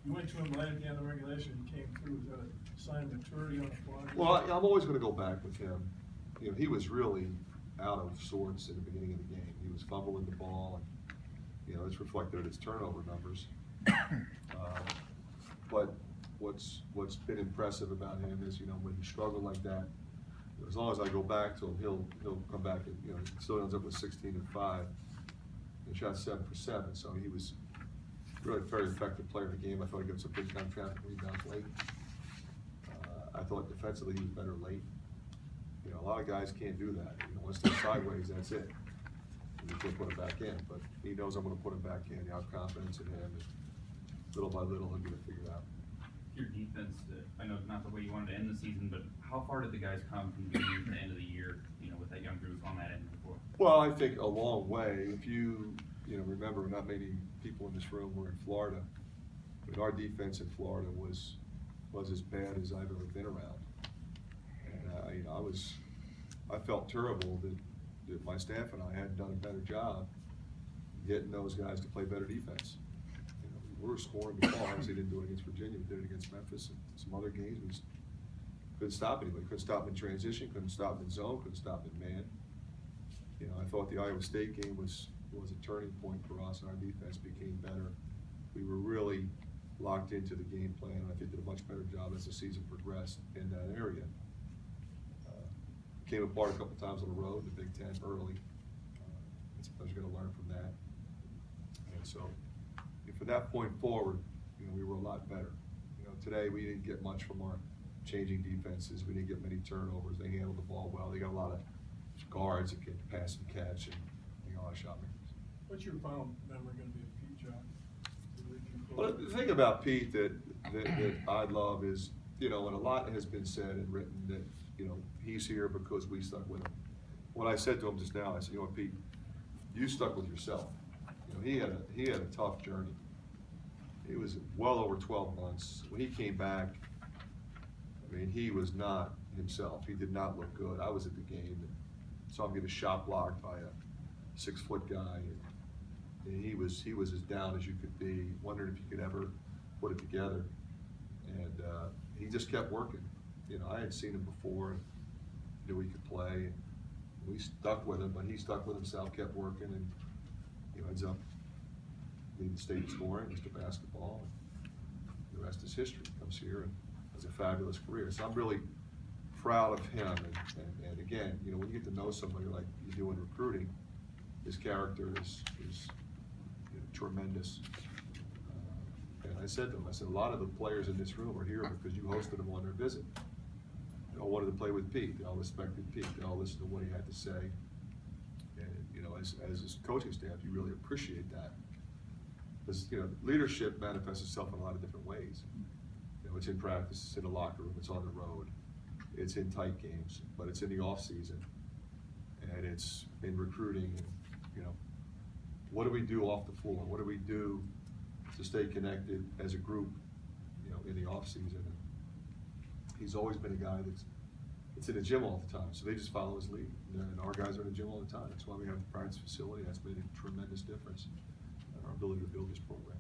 You went to him right at the end of regulation and came through. Is that a sign of maturity on the fly? Well, I'm always going to go back with him. You know, he was really out of sorts in the beginning of the game. He was fumbling the ball, and you know, it's reflected in his turnover numbers. But what's been impressive about him is, you know, when he struggled like that, as long as I go back to him, he'll come back and, you know, he still ends up with 16 and 5 and shot 7 for 7. So he was really a very effective player in the game. I thought he got some big time traffic rebounds late. I thought defensively he was better late. You know, a lot of guys can't do that. You know, once they're sideways, that's it. You can't put it back in. But he knows I'm going to put him back in. I have confidence in him. And little by little, he'll get it figured out. Your defense, I know not the way you wanted to end the season, but how far did the guys come from beginning to the end of the year, you know, with that young group on that end before? Well, I think a long way. If you remember, not many people in this room were in Florida, but our defense in Florida was as bad as I've ever been around. And I felt terrible that my staff and I hadn't done a better job getting those guys to play better defense. You know, we were scoring the ball. Obviously, didn't do it against Virginia. We did it against Memphis and some other games. We just couldn't stop anybody. Couldn't stop them in transition. Couldn't stop them in zone. Couldn't stop them in man. You know, I thought the Iowa State game was a turning point for us, and our defense became better. We were really locked into the game plan, and I think did a much better job as the season progressed in that area. Came apart a couple times on the road in the Big Ten early. I suppose you're going to learn from that. And so, from that point forward, you know, we were a lot better. You know, today we didn't get much from our changing defenses. We didn't get many turnovers. They handled the ball well. They got a lot of guards that can pass and catch, and you know, a lot of shot makers. What's your final memory going to be of Pete John? Well, the thing about Pete that I love is, you know, and a lot has been said and written that, you know, he's here because we stuck with him. What I said to him just now, I said, you know what, Pete, you stuck with yourself. You know, he had a tough journey. It was well over 12 months. When he came back, I mean, he was not himself. He did not look good. I was at the game and saw him get a shot blocked by a 6-foot guy. And he was as down as you could be, wondering if you could ever put it together. And he just kept working. You know, I had seen him before, and knew he could play. And we stuck with him, but he stuck with himself, kept working, and you know, ends up leading the state in scoring, Mr. Basketball. And the rest is history. He comes here and has a fabulous career. So I'm really proud of him. And again, you know, when you get to know somebody like you do in recruiting, his character is you know, tremendous. And I said to him, I said, a lot of the players in this room are here because you hosted them on their visit. They all wanted to play with Pete. They all respected Pete. They all listened to what he had to say. And you know, as his coaching staff, you really appreciate that. Because you know, leadership manifests itself in a lot of different ways. You know, it's in practice, it's in the locker room, it's on the road, it's in tight games, but it's in the off season, and it's in recruiting. And, you know, what do we do off the floor? What do we do to stay connected as a group, you know, in the off season? And he's always been a guy that's in the gym all the time, so they just follow his lead. And our guys are in the gym all the time. That's why we have the practice facility. That's made a tremendous difference in our ability to build this program.